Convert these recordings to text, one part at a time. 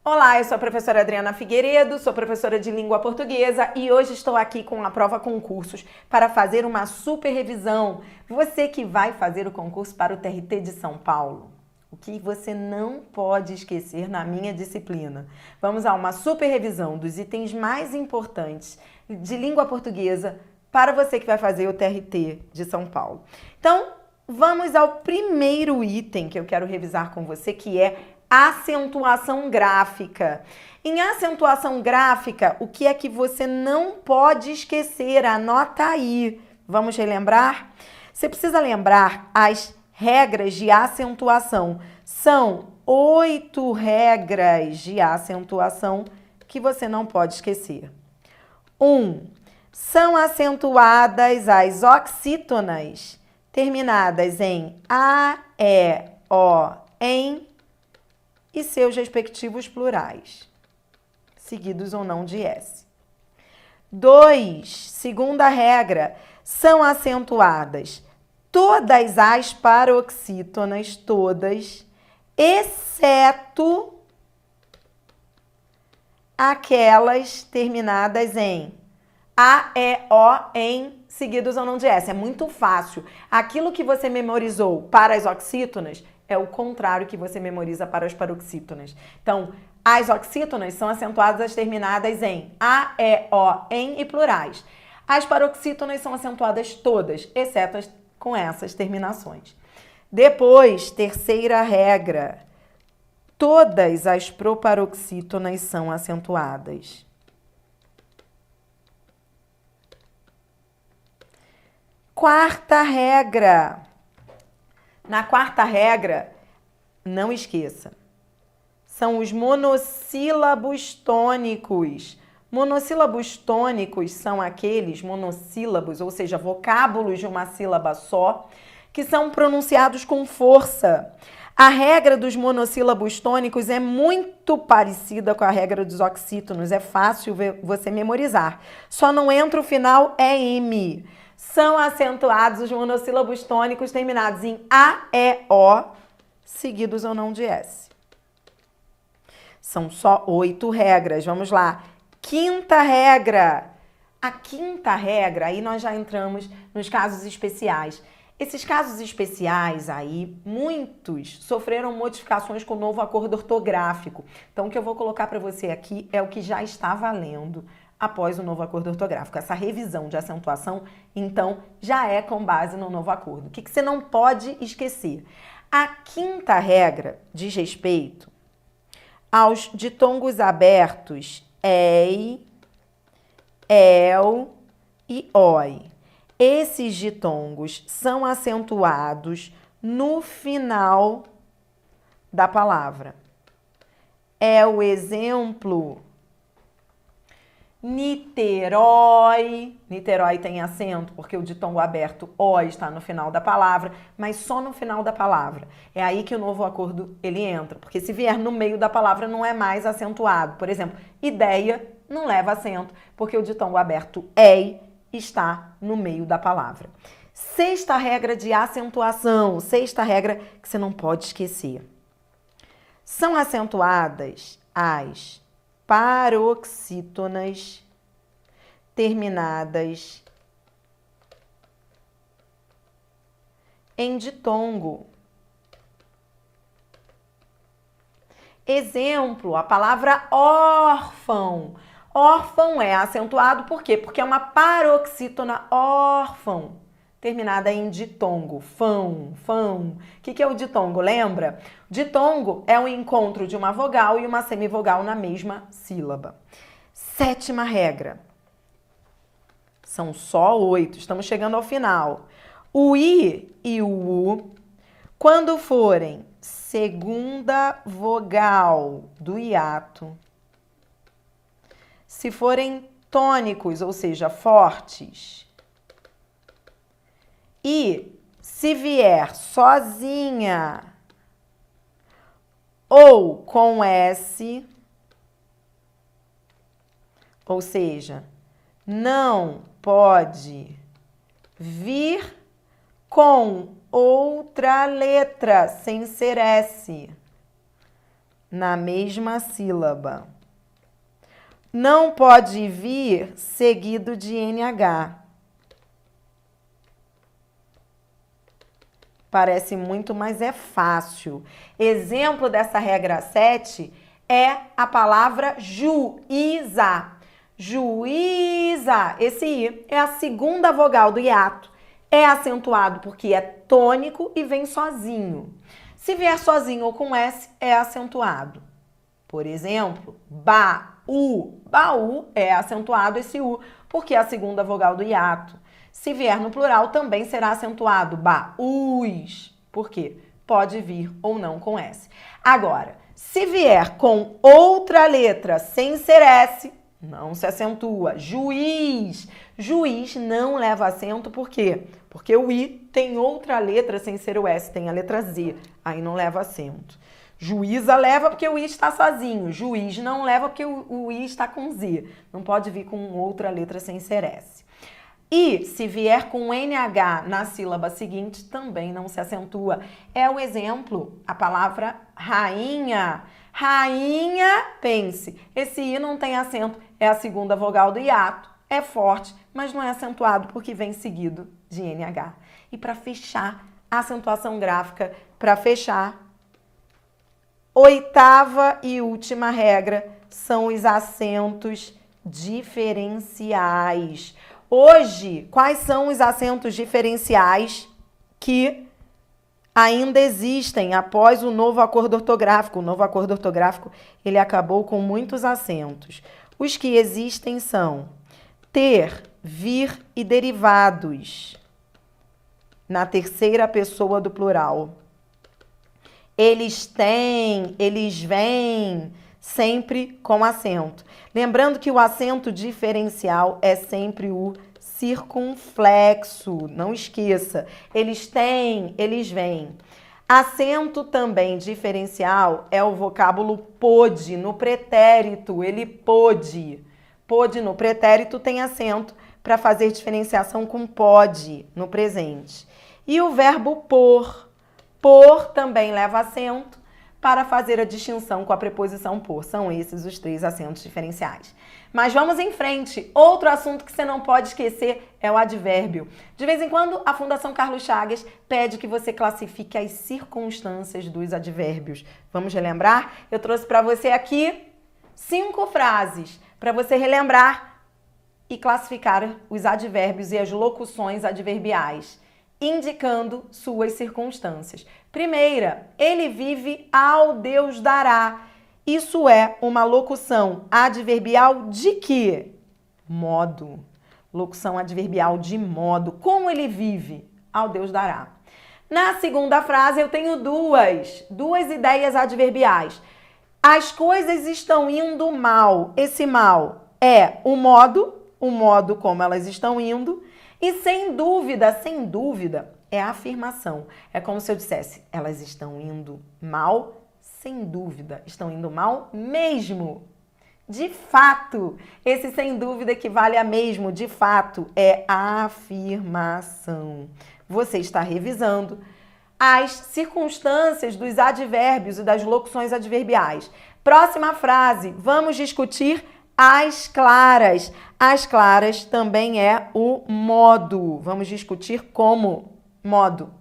Olá, eu sou a professora Adriana Figueiredo, sou professora de língua portuguesa e hoje estou aqui com a prova concursos para fazer uma super revisão. Você que vai fazer o concurso para o TRT de São Paulo. O que você não pode esquecer na minha disciplina. Vamos a uma super revisão dos itens mais importantes de língua portuguesa para você que vai fazer o TRT de São Paulo. Então, vamos ao primeiro item que eu quero revisar com você, que é acentuação gráfica. Em acentuação gráfica, o que é que você não pode esquecer? Anota aí. Vamos relembrar? Você precisa lembrar as regras de acentuação. São 8 regras de acentuação que você não pode esquecer. 1. São acentuadas as oxítonas terminadas em A, E, O, em e seus respectivos plurais, seguidos ou não de S. 2. Segunda regra, são acentuadas todas as paroxítonas, todas, exceto aquelas terminadas em A, E, O, em, seguidos ou não de S. É muito fácil. Aquilo que você memorizou para as oxítonas é o contrário que você memoriza para as paroxítonas. Então, as oxítonas são acentuadas terminadas em A, E, O, em e plurais. As paroxítonas são acentuadas todas, exceto com essas terminações. Depois, terceira regra, todas as proparoxítonas são acentuadas. Quarta regra. Na quarta regra, não esqueça, são os monossílabos tônicos. Monossílabos tônicos são aqueles monossílabos, ou seja, vocábulos de uma sílaba só, que são pronunciados com força. A regra dos monossílabos tônicos é muito parecida com a regra dos oxítonos, é fácil você memorizar. Só não entra o final M. São acentuados os monossílabos tônicos terminados em A, E, O, seguidos ou não de S. São só 8 regras. Vamos lá. Quinta regra. A quinta regra, aí nós já entramos nos casos especiais. Esses casos especiais aí, muitos sofreram modificações com o novo acordo ortográfico. Então, o que eu vou colocar para você aqui é o que já está valendo após o novo acordo ortográfico. Essa revisão de acentuação, então, já é com base no novo acordo. O que você não pode esquecer? A quinta regra diz respeito aos ditongos abertos EI, EL e OI. Esses ditongos são acentuados no final da palavra. É o exemplo Niterói. Niterói tem acento porque o ditongo aberto O está no final da palavra, mas só no final da palavra. É aí que o novo acordo ele entra, porque se vier no meio da palavra não é mais acentuado. Por exemplo, ideia não leva acento, porque o ditongo aberto EI está no meio da palavra. Sexta regra de acentuação, sexta regra que você não pode esquecer. São acentuadas as paroxítonas terminadas em ditongo. Exemplo, a palavra órfão. Órfão é acentuado por quê? Porque é uma paroxítona órfão, terminada em ditongo. Fão, fão. O que é o ditongo? Lembra? Ditongo é o encontro de uma vogal e uma semivogal na mesma sílaba. Sétima regra. São só 8, estamos chegando ao final. O I e o U, quando forem segunda vogal do hiato, se forem tônicos, ou seja, fortes, e se vier sozinha ou com S, ou seja, não pode vir com outra letra sem ser S. na mesma sílaba. Não pode vir seguido de NH. Parece muito, mas é fácil. Exemplo dessa regra 7 é a palavra juíza. Juíza. Esse I é a segunda vogal do hiato. É acentuado porque é tônico e vem sozinho. Se vier sozinho ou com S, é acentuado. Por exemplo, baú. Baú é acentuado esse U porque é a segunda vogal do hiato. Se vier no plural, também será acentuado baús. Por quê? Pode vir ou não com S. Agora, se vier com outra letra sem ser S, não se acentua. Juiz. Juiz não leva acento, por quê? Porque o I tem outra letra sem ser o S, tem a letra Z. Aí não leva acento. Juíza leva porque o I está sozinho. Juiz não leva porque o I está com Z. Não pode vir com outra letra sem ser S. E se vier com NH na sílaba seguinte, também não se acentua. É o exemplo, a palavra rainha. Rainha, pense, esse I não tem acento, é a segunda vogal do hiato. É forte, mas não é acentuado porque vem seguido de NH. E para fechar, a acentuação gráfica, para fechar, oitava e última regra são os acentos diferenciais. Hoje, quais são os acentos diferenciais que ainda existem após o novo acordo ortográfico? O novo acordo ortográfico, ele acabou com muitos acentos. Os que existem são ter, vir e derivados na terceira pessoa do plural. Eles têm, eles vêm, sempre com acento. Lembrando que o acento diferencial é sempre o circunflexo, não esqueça. Eles têm, eles vêm. Acento também diferencial é o vocábulo pôde, no pretérito, ele pôde. Pôde no pretérito tem acento para fazer diferenciação com pode no presente. E o verbo por. Por também leva acento para fazer a distinção com a preposição por. São esses os três acentos diferenciais. Mas vamos em frente. Outro assunto que você não pode esquecer é o advérbio. De vez em quando, a Fundação Carlos Chagas pede que você classifique as circunstâncias dos advérbios. Vamos relembrar? Eu trouxe para você aqui 5 frases para você relembrar e classificar os advérbios e as locuções adverbiais, indicando suas circunstâncias. Primeira, ele vive ao Deus dará. Isso é uma locução adverbial de quê? Modo. Locução adverbial de modo. Como ele vive? Ao Deus dará. Na segunda frase eu tenho duas ideias adverbiais. As coisas estão indo mal. Esse mal é o modo como elas estão indo. E sem dúvida, é a afirmação. É como se eu dissesse, elas estão indo mal, sem dúvida. Estão indo mal mesmo. De fato, esse sem dúvida equivale a mesmo, de fato, é a afirmação. Você está revisando as circunstâncias dos advérbios e das locuções adverbiais. Próxima frase, vamos discutir as claras. As claras também é o modo. Vamos discutir como modo.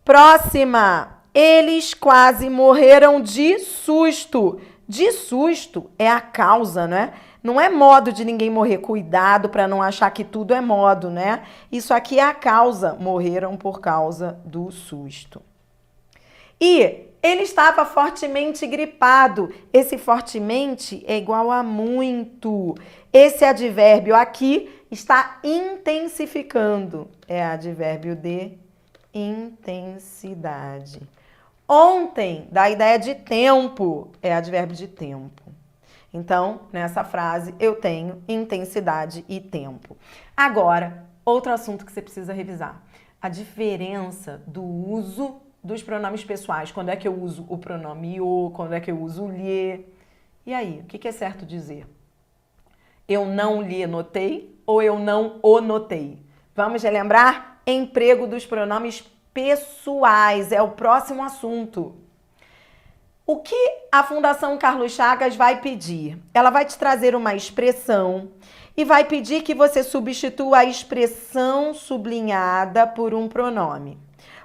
Próxima. Eles quase morreram de susto. De susto é a causa, né? Não é modo de ninguém morrer. Cuidado para não achar que tudo é modo, né? Isso aqui é a causa. Morreram por causa do susto. E ele estava fortemente gripado. Esse fortemente é igual a muito. Esse advérbio aqui está intensificando. É advérbio de intensidade. Ontem, dá a ideia de tempo, é advérbio de tempo. Então, nessa frase, eu tenho intensidade e tempo. Agora, outro assunto que você precisa revisar. A diferença do uso dos pronomes pessoais. Quando é que eu uso o pronome o, quando é que eu uso o lhe. E aí, o que é certo dizer? Eu não lhe notei ou eu não o notei? Vamos relembrar? emprego dos pronomes pessoais. É o próximo assunto. O que a Fundação Carlos Chagas vai pedir? Ela vai te trazer uma expressão e vai pedir que você substitua a expressão sublinhada por um pronome.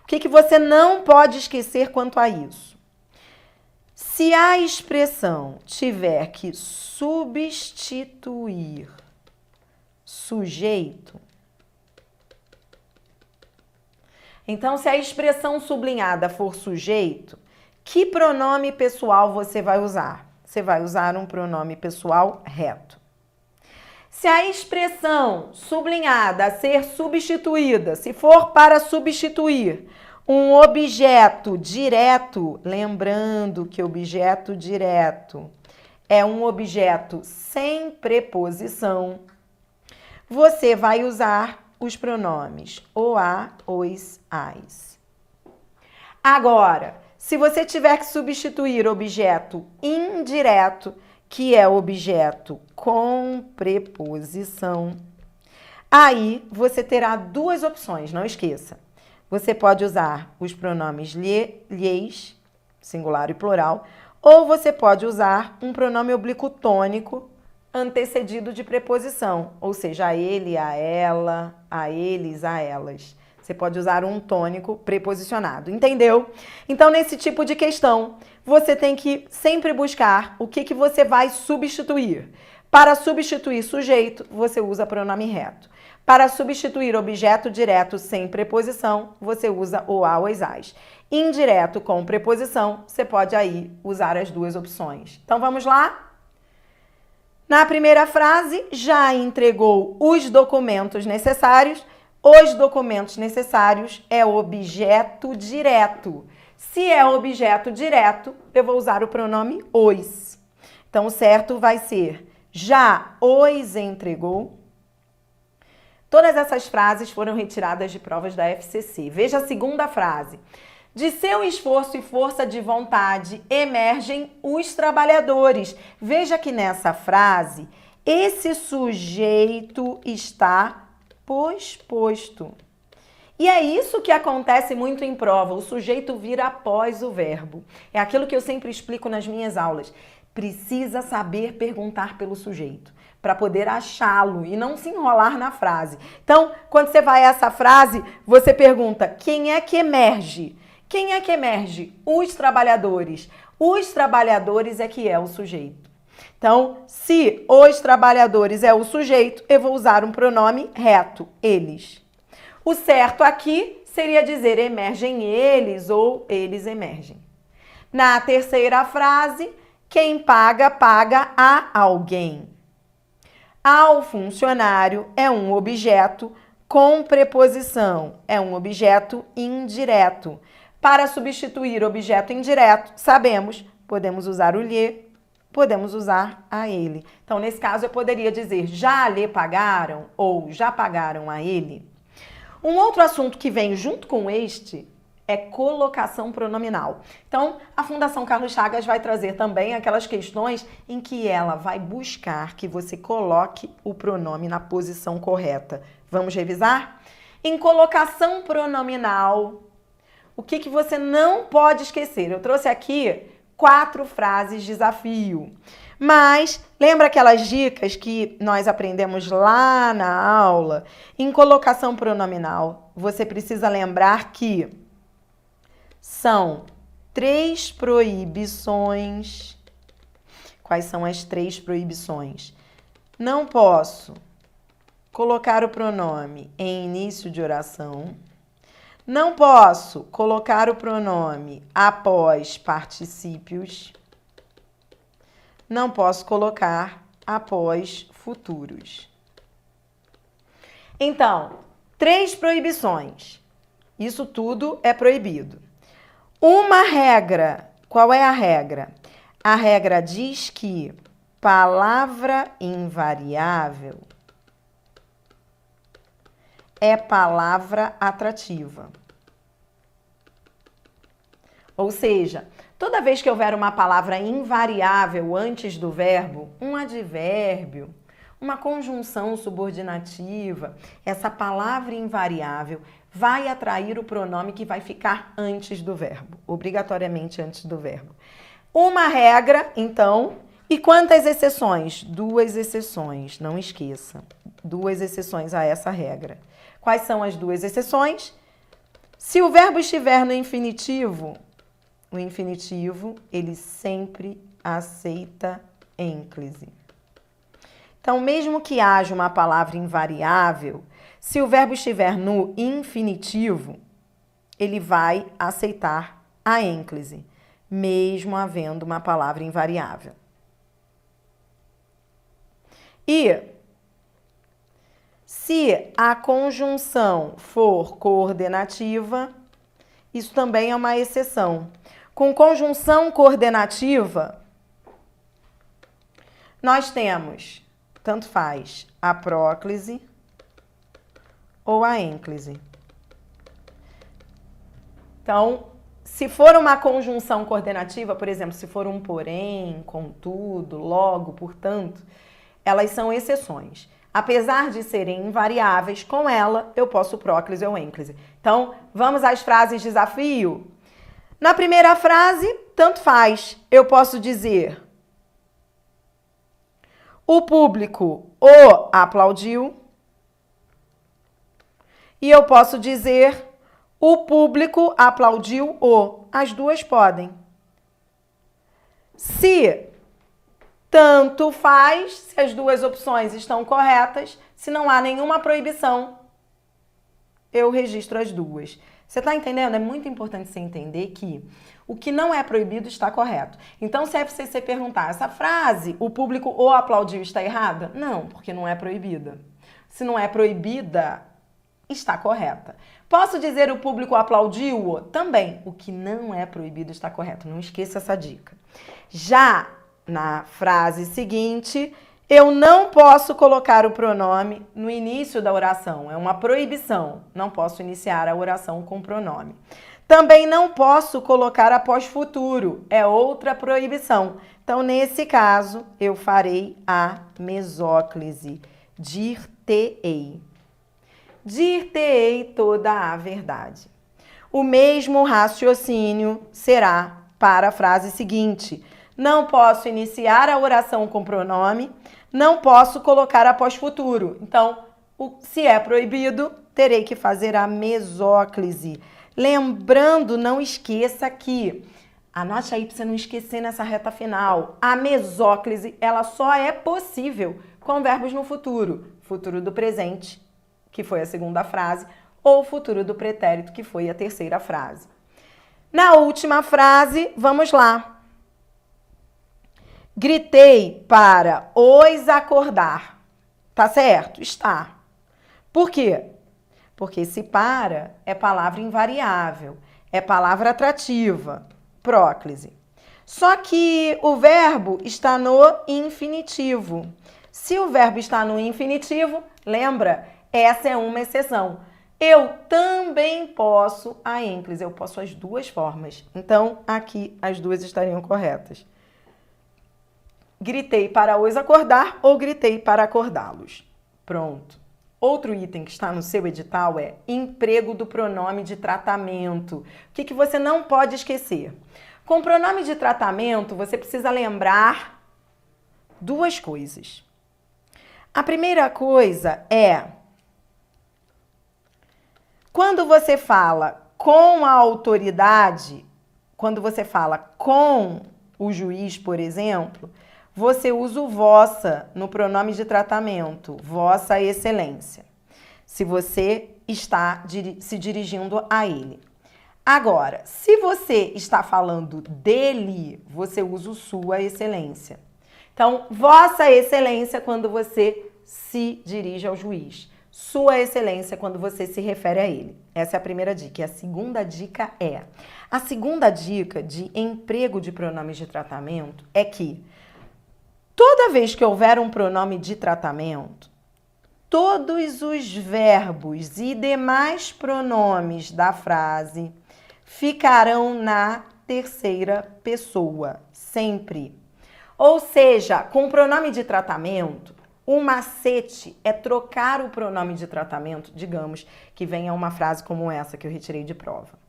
O que você não pode esquecer quanto a isso? Se a expressão tiver que substituir sujeito, então se a expressão sublinhada for sujeito, que pronome pessoal você vai usar? Você vai usar um pronome pessoal reto. Se a expressão sublinhada a ser substituída, se for para substituir um objeto direto, lembrando que objeto direto é um objeto sem preposição, você vai usar os pronomes o, a, os, as. Agora, se você tiver que substituir objeto indireto, que é objeto com preposição, aí você terá duas opções, não esqueça. Você pode usar os pronomes lhes, singular e plural, ou você pode usar um pronome oblíquo tônico antecedido de preposição, ou seja, a ele, a ela, a eles, a elas. Você pode usar um tônico preposicionado, entendeu? Então, nesse tipo de questão, você tem que sempre buscar o que você vai substituir. Para substituir sujeito, você usa pronome reto. Para substituir objeto direto sem preposição, você usa o, a, os, as. Indireto com preposição, você pode aí usar as duas opções. Então, vamos lá? Na primeira frase, já entregou os documentos necessários. Os documentos necessários é objeto direto. Se é objeto direto, eu vou usar o pronome os. Então, o certo vai ser já os entregou. Todas essas frases foram retiradas de provas da FCC. Veja a segunda frase. De seu esforço e força de vontade emergem os trabalhadores. Veja que nessa frase, esse sujeito está posposto. E é isso que acontece muito em prova. O sujeito vira após o verbo. É aquilo que eu sempre explico nas minhas aulas. Precisa saber perguntar pelo sujeito para poder achá-lo e não se enrolar na frase. Então, quando você vai a essa frase, você pergunta: quem é que emerge? Quem é que emerge? Os trabalhadores. Os trabalhadores é que é o sujeito. Então, se os trabalhadores é o sujeito, eu vou usar um pronome reto, eles. O certo aqui seria dizer emergem eles ou eles emergem. Na terceira frase, quem paga, paga a alguém. Ao funcionário é um objeto com preposição, é um objeto indireto. Para substituir objeto indireto, sabemos, podemos usar o lhe, podemos usar a ele. Então, nesse caso, eu poderia dizer já lhe pagaram ou já pagaram a ele. Um outro assunto que vem junto com este é colocação pronominal. Então, a Fundação Carlos Chagas vai trazer também aquelas questões em que ela vai buscar que você coloque o pronome na posição correta. Vamos revisar? Em colocação pronominal, o que você não pode esquecer? Eu trouxe aqui 4 frases desafio. Mas lembra aquelas dicas que nós aprendemos lá na aula? Em colocação pronominal, você precisa lembrar que são 3 proibições. Quais são as 3 proibições? Não posso colocar o pronome em início de oração. Não posso colocar o pronome após particípios. Não posso colocar após futuros. Então, 3 proibições. Isso tudo é proibido. Uma regra. Qual é a regra? A regra diz que palavra invariável é palavra atrativa. Ou seja, toda vez que houver uma palavra invariável antes do verbo, um advérbio, uma conjunção subordinativa, essa palavra invariável vai atrair o pronome que vai ficar antes do verbo, obrigatoriamente antes do verbo. Uma regra, então, e quantas exceções? 2 exceções, não esqueça. 2 exceções a essa regra. Quais são as 2 exceções? Se o verbo estiver no infinitivo, o infinitivo, ele sempre aceita ênclise. Então, mesmo que haja uma palavra invariável, se o verbo estiver no infinitivo, ele vai aceitar a ênclise, mesmo havendo uma palavra invariável. E se a conjunção for coordenativa, isso também é uma exceção. Com conjunção coordenativa, nós temos, tanto faz, a próclise ou a ênclise. Então, se for uma conjunção coordenativa, por exemplo, se for um porém, contudo, logo, portanto, elas são exceções. Apesar de serem invariáveis, com ela eu posso próclise ou ênclise. Então, vamos às frases desafio? Na primeira frase, tanto faz. Eu posso dizer: o público o aplaudiu. E eu posso dizer: o público aplaudiu o. As duas podem. Se tanto faz, se as duas opções estão corretas, se não há nenhuma proibição, eu registro as duas. Você está entendendo? É muito importante você entender que o que não é proibido está correto. Então, se a FCC perguntar, essa frase, o público o aplaudiu, está errada? Não, porque não é proibida. Se não é proibida, está correta. Posso dizer o público aplaudiu? Também. O que não é proibido está correto. Não esqueça essa dica. Já na frase seguinte, eu não posso colocar o pronome no início da oração. É uma proibição. Não posso iniciar a oração com pronome. Também não posso colocar após futuro. É outra proibição. Então, nesse caso, eu farei a mesóclise. Dir-te-ei. Dir-te-ei toda a verdade. O mesmo raciocínio será para a frase seguinte. Não posso iniciar a oração com pronome, não posso colocar após futuro. Então, se é proibido, terei que fazer a mesóclise. Lembrando, não esqueça que, anote aí para você não esquecer nessa reta final, a mesóclise, ela só é possível com verbos no futuro. Futuro do presente, que foi a segunda frase, ou futuro do pretérito, que foi a terceira frase. Na última frase, vamos lá. Gritei para os acordar. Tá certo? Está. Por quê? Porque esse para é palavra invariável, é palavra atrativa, próclise. Só que o verbo está no infinitivo. Se o verbo está no infinitivo, lembra? Essa é uma exceção. Eu também posso a ênclise, eu posso as duas formas. Então, aqui as duas estariam corretas. Gritei para os acordar ou gritei para acordá-los. Pronto. Outro item que está no seu edital é emprego do pronome de tratamento. O que você não pode esquecer? Com pronome de tratamento, você precisa lembrar duas coisas. A primeira coisa é, quando você fala com a autoridade, quando você fala com o juiz, por exemplo, você usa o vossa no pronome de tratamento, vossa excelência, se você está se dirigindo a ele. Agora, se você está falando dele, você usa o sua excelência. Então, vossa excelência quando você se dirige ao juiz. Sua excelência quando você se refere a ele. Essa é a primeira dica. E a segunda dica é... A segunda dica de emprego de pronomes de tratamento é que toda vez que houver um pronome de tratamento, todos os verbos e demais pronomes da frase ficarão na terceira pessoa, sempre. Ou seja, com o pronome de tratamento, O macete é trocar o pronome de tratamento, digamos, que venha uma frase como essa que eu retirei de prova.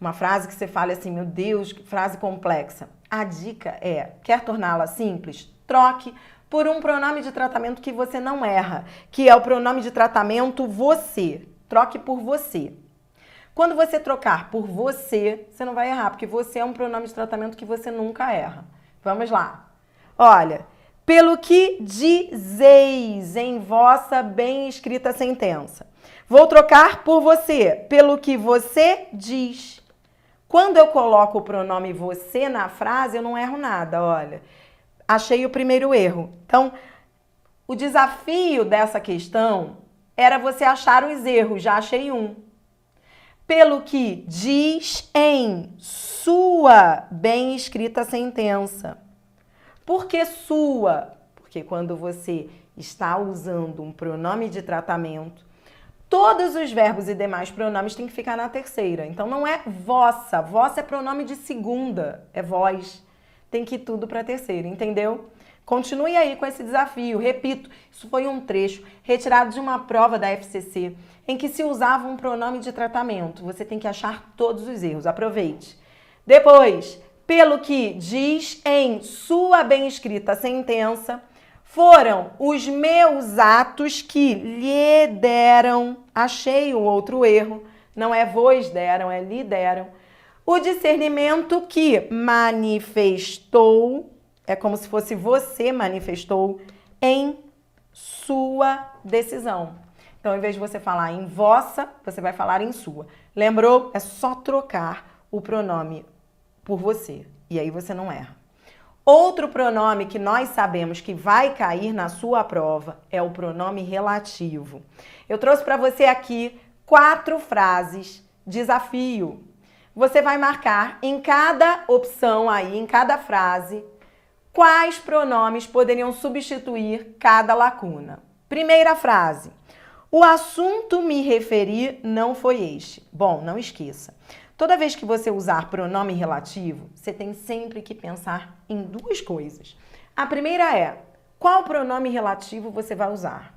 Uma frase que você fale assim, meu Deus, que frase complexa. A dica é, quer torná-la simples? Troque por um pronome de tratamento que você não erra, que é o pronome de tratamento você. Troque por você. Quando você trocar por você, você não vai errar, porque você é um pronome de tratamento que você nunca erra. Vamos lá. Olha, pelo que dizeis em vossa bem escrita sentença. Vou trocar por você, pelo que você diz. Quando eu coloco o pronome você na frase, eu não erro nada, olha. Achei o primeiro erro. Então, o desafio dessa questão era você achar os erros, já achei um. Pelo que diz em sua bem escrita sentença. Por que sua? Porque quando você está usando um pronome de tratamento, todos os verbos e demais pronomes têm que ficar na terceira. Então não é vossa. Vossa é pronome de segunda, é vós. Tem que ir tudo para a terceira, entendeu? Continue aí com esse desafio. Repito, isso foi um trecho retirado de uma prova da FCC em que se usava um pronome de tratamento. Você tem que achar todos os erros. Aproveite. Depois, pelo que diz em sua bem escrita sentença, foram os meus atos que lhe deram, achei um outro erro, não é vos deram, é lhe deram, o discernimento que manifestou, é como se fosse você manifestou, em sua decisão. Então, em vez de você falar em vossa, você vai falar em sua. Lembrou? É só trocar o pronome por você, e aí você não erra. Outro pronome que nós sabemos que vai cair na sua prova é o pronome relativo. Eu trouxe para você aqui 4 frases, desafio. Você vai marcar em cada opção aí, em cada frase, quais pronomes poderiam substituir cada lacuna. Primeira frase. O assunto me referi não foi este. Bom, não esqueça. Toda vez que você usar pronome relativo, você tem sempre que pensar em 2 coisas. A primeira é, qual pronome relativo você vai usar?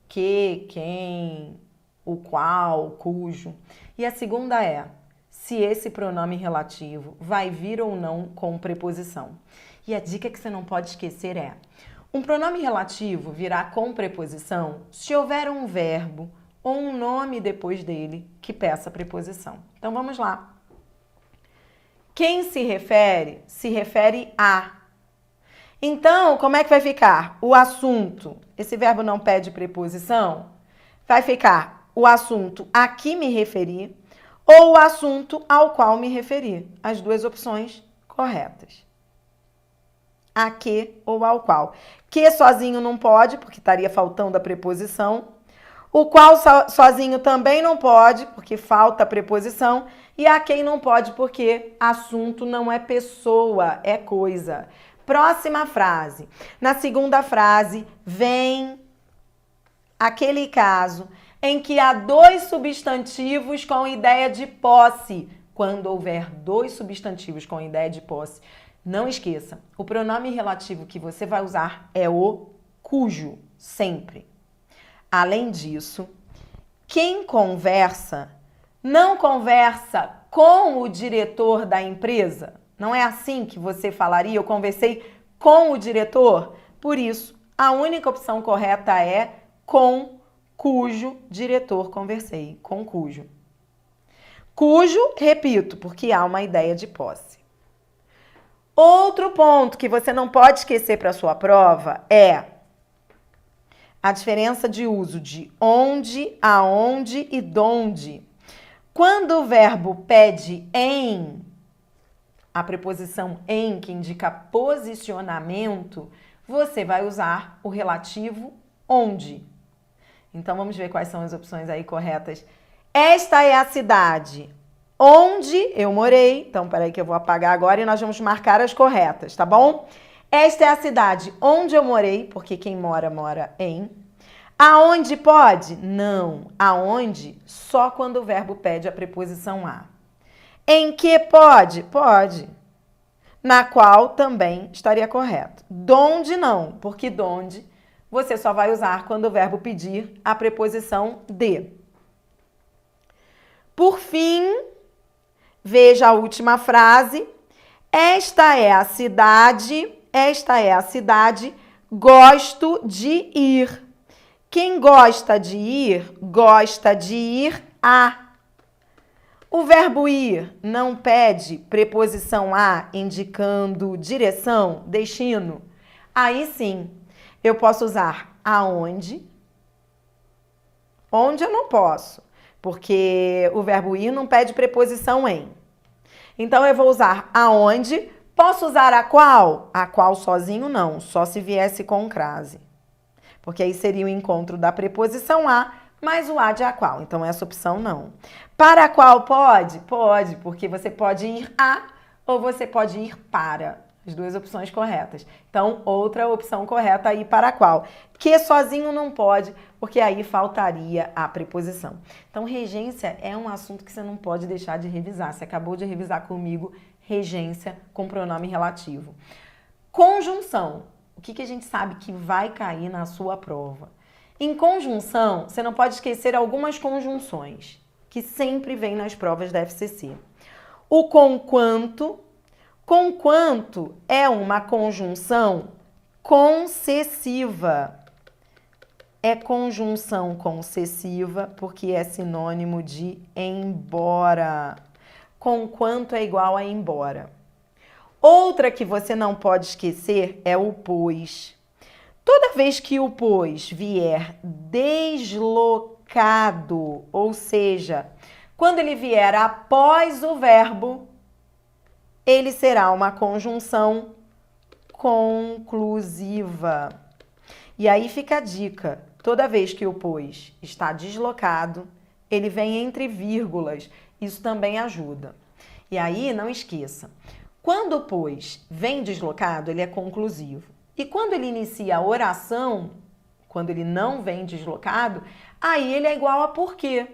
Que, quem, o qual, o cujo. E a segunda é, se esse pronome relativo vai vir ou não com preposição. E a dica que você não pode esquecer é, um pronome relativo virá com preposição se houver um verbo ou um nome depois dele que peça preposição. Então, vamos lá. Quem se refere a. Então, como é que vai ficar? O assunto, esse verbo não pede preposição, vai ficar o assunto a que me referi ou o assunto ao qual me referi. As 2 opções corretas. A que ou ao qual. Que sozinho não pode, porque estaria faltando a preposição. O qual sozinho também não pode, porque falta a preposição. E a quem não pode, porque assunto não é pessoa, é coisa. Próxima frase. Na segunda frase, vem aquele caso em que há 2 substantivos com ideia de posse. Quando houver 2 substantivos com ideia de posse, não esqueça, o pronome relativo que você vai usar é o cujo, sempre. Além disso, quem conversa, não conversa com o diretor da empresa? Não é assim que você falaria? Eu conversei com o diretor? Por isso, a única opção correta é com cujo diretor conversei. Com cujo. Cujo, repito, porque há uma ideia de posse. Outro ponto que você não pode esquecer para a sua prova é a diferença de uso de onde, aonde e donde. Quando o verbo pede em, a preposição em, que indica posicionamento, você vai usar o relativo onde. Então, vamos ver quais são as opções aí corretas. Esta é a cidade onde eu morei. Então, peraí que eu vou apagar agora e nós vamos marcar as corretas, tá bom? Esta é a cidade onde eu morei, porque quem mora, mora em. Aonde pode? Não. Aonde? Só quando o verbo pede a preposição a. Em que pode? Pode. Na qual também estaria correto. Donde não, porque donde você só vai usar quando o verbo pedir a preposição de. Por fim, veja a última frase. Esta é a cidade, gosto de ir. Quem gosta de ir a. O verbo ir não pede preposição a indicando direção, destino. Aí sim, eu posso usar aonde. Onde eu não posso, porque o verbo ir não pede preposição em. Então, eu vou usar aonde. Posso usar a qual? A qual sozinho não, só se viesse com crase. Porque aí seria o encontro da preposição a, mais o a de a qual. Então, essa opção não. Para a qual pode? Pode, porque você pode ir a ou você pode ir para. As duas opções corretas. Então, outra opção correta aí para a qual. Que sozinho não pode, porque aí faltaria a preposição. Então, regência é um assunto que você não pode deixar de revisar. Você acabou de revisar comigo regência com pronome relativo. Conjunção. O que a gente sabe que vai cair na sua prova? Em conjunção, você não pode esquecer algumas conjunções que sempre vêm nas provas da FCC. O conquanto. Conquanto é uma conjunção concessiva. É conjunção concessiva porque é sinônimo de embora. Conquanto é igual a embora. Outra que você não pode esquecer é o pois. Toda vez que o pois vier deslocado, ou seja, quando ele vier após o verbo, ele será uma conjunção conclusiva. E aí fica a dica. Toda vez que o pois está deslocado, ele vem entre vírgulas. Isso também ajuda. E aí, não esqueça. Quando o pois vem deslocado, ele é conclusivo. E quando ele inicia a oração, quando ele não vem deslocado, aí ele é igual a porquê.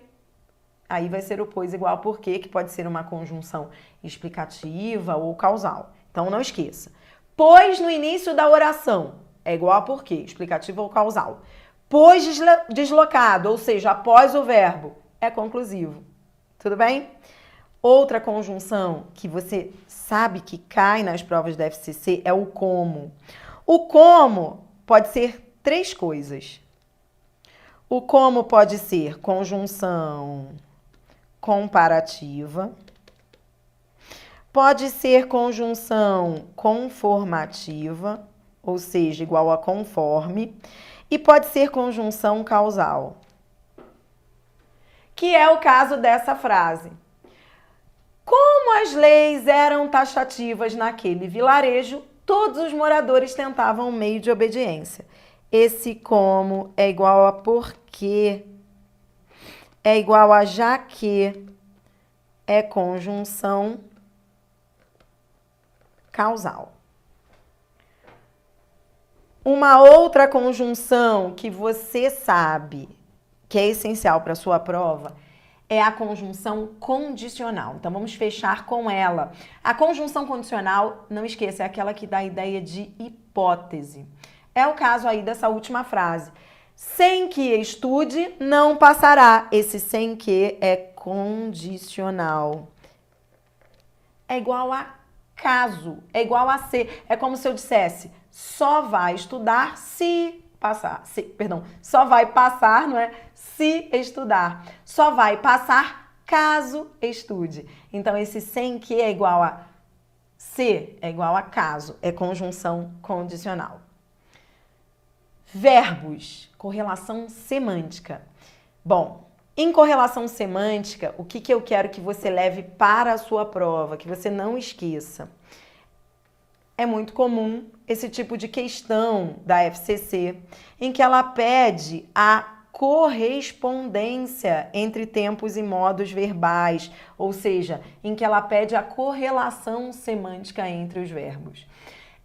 Aí vai ser o pois igual a porquê, que pode ser uma conjunção explicativa ou causal. Então, não esqueça. Pois no início da oração é igual a porquê, explicativa ou causal. Pois deslocado, ou seja, após o verbo, é conclusivo. Tudo bem? Outra conjunção que você sabe que cai nas provas da FCC é o como. O como pode ser três coisas. O como pode ser conjunção comparativa, pode ser conjunção conformativa, ou seja, igual a conforme, e pode ser conjunção causal, que é o caso dessa frase. Como as leis eram taxativas naquele vilarejo, todos os moradores tentavam um meio de obediência. Esse como é igual a porque, é igual a já que, é conjunção causal. Uma outra conjunção que você sabe que é essencial para a sua prova é a conjunção condicional. Então, vamos fechar com ela. A conjunção condicional, não esqueça, é aquela que dá a ideia de hipótese. É o caso aí dessa última frase. Sem que estude, não passará. Esse sem que é condicional. É igual a caso, é igual a ser. É como se eu dissesse, só vai estudar se passar. Só vai passar, não é? Se estudar. Só vai passar caso estude. Então, esse sem que é igual a se, é igual a caso. É conjunção condicional. Verbos, correlação semântica. Bom, em correlação semântica, o que eu quero que você leve para a sua prova, que você não esqueça? É muito comum esse tipo de questão da FCC, em que ela pede a correspondência entre tempos e modos verbais, ou seja, em que ela pede a correlação semântica entre os verbos.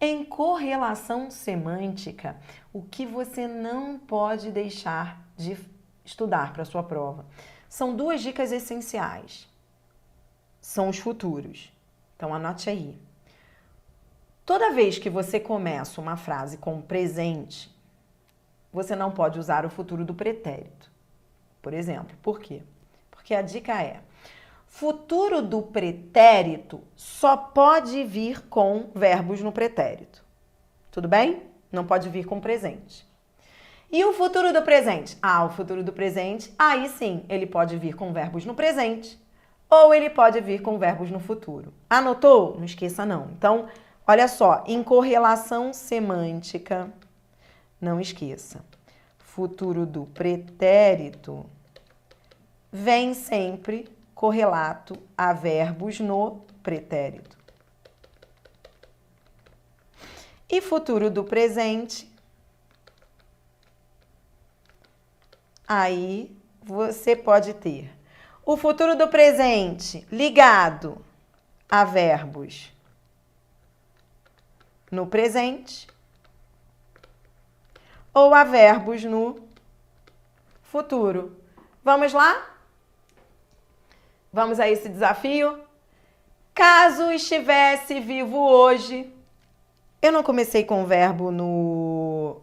Em correlação semântica, o que você não pode deixar de estudar para a sua prova são duas dicas essenciais. São os futuros. Então, anote aí. Toda vez que você começa uma frase com presente, você não pode usar o futuro do pretérito. Por exemplo, por quê? Porque a dica é: futuro do pretérito só pode vir com verbos no pretérito. Tudo bem? Não pode vir com presente. E o futuro do presente? O futuro do presente, aí sim, ele pode vir com verbos no presente ou ele pode vir com verbos no futuro. Anotou? Não esqueça não. Então, olha só, em correlação semântica, não esqueça. Futuro do pretérito vem sempre correlato a verbos no pretérito. E futuro do presente, aí você pode ter o futuro do presente ligado a verbos no presente ou a verbos no futuro. Vamos lá? Vamos a esse desafio? Caso estivesse vivo hoje, eu não comecei com o verbo no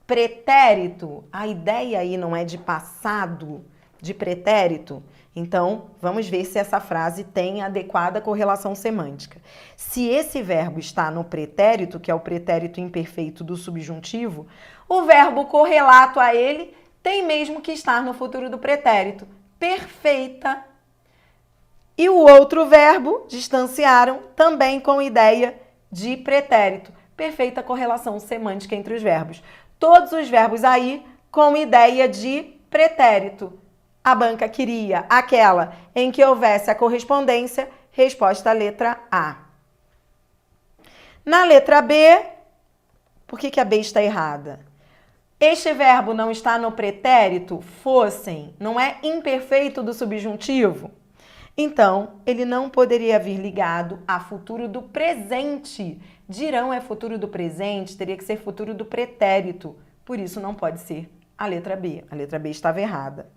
pretérito, a ideia aí não é de passado, de pretérito. Então, vamos ver se essa frase tem adequada correlação semântica. Se esse verbo está no pretérito, que é o pretérito imperfeito do subjuntivo, o verbo correlato a ele tem mesmo que estar no futuro do pretérito. Perfeita. E o outro verbo, distanciaram, também com ideia de pretérito. Perfeita correlação semântica entre os verbos. Todos os verbos aí com ideia de pretérito. A banca queria aquela em que houvesse a correspondência, resposta letra A. Na letra B, por que a B está errada? Este verbo não está no pretérito, fossem, não é imperfeito do subjuntivo? Então, ele não poderia vir ligado a futuro do presente. Dirão é futuro do presente, teria que ser futuro do pretérito. Por isso, não pode ser a letra B. A letra B estava errada.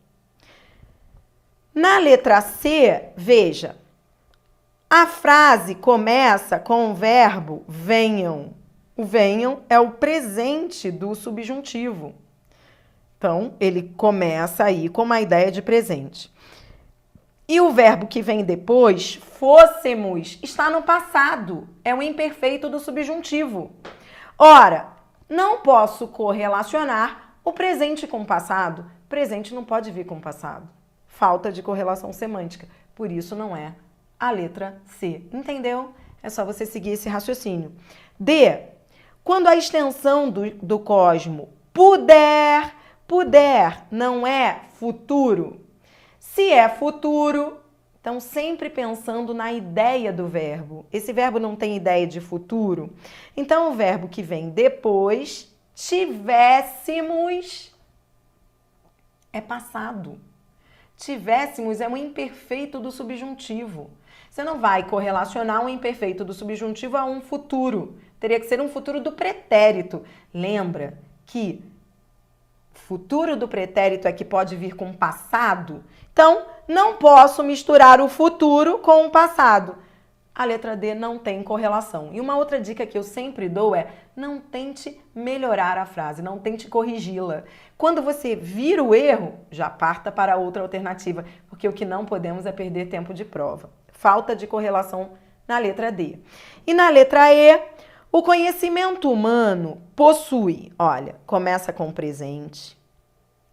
Na letra C, veja, a frase começa com o verbo venham. O venham é o presente do subjuntivo. Então, ele começa aí com uma ideia de presente. E o verbo que vem depois, fôssemos, está no passado. É o imperfeito do subjuntivo. Ora, não posso correlacionar o presente com o passado. Presente não pode vir com o passado. Falta de correlação semântica. Por isso não é a letra C. Entendeu? É só você seguir esse raciocínio. D. Quando a extensão do cosmo puder não é futuro. Se é futuro, então sempre pensando na ideia do verbo. Esse verbo não tem ideia de futuro. Então o verbo que vem depois, tivéssemos, é passado. Tivéssemos é um imperfeito do subjuntivo. Você não vai correlacionar um imperfeito do subjuntivo a um futuro. Teria que ser um futuro do pretérito. Lembra que futuro do pretérito é que pode vir com passado? Então, não posso misturar o futuro com o passado. A letra D não tem correlação. E uma outra dica que eu sempre dou é: não tente melhorar a frase, não tente corrigi-la. Quando você vira o erro, já parta para outra alternativa, porque o que não podemos é perder tempo de prova. Falta de correlação na letra D. E na letra E, o conhecimento humano possui, olha, começa com presente,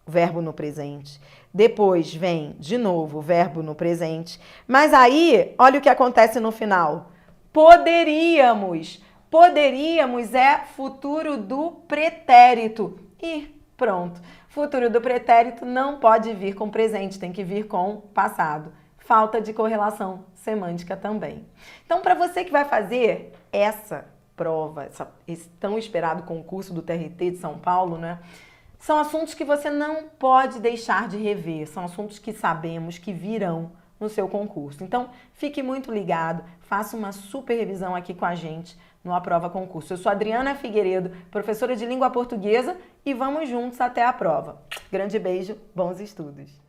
verbo no presente. Depois vem, de novo, o verbo no presente. Mas aí, olha o que acontece no final. Poderíamos. Poderíamos é futuro do pretérito. E pronto. Futuro do pretérito não pode vir com presente, tem que vir com passado. Falta de correlação semântica também. Então, para você que vai fazer essa prova, esse tão esperado concurso do TRT de São Paulo, né? São assuntos que você não pode deixar de rever, são assuntos que sabemos que virão no seu concurso. Então, fique muito ligado, faça uma super revisão aqui com a gente no Aprova Concurso. Eu sou Adriana Figueiredo, professora de língua portuguesa, e vamos juntos até a prova. Grande beijo, bons estudos!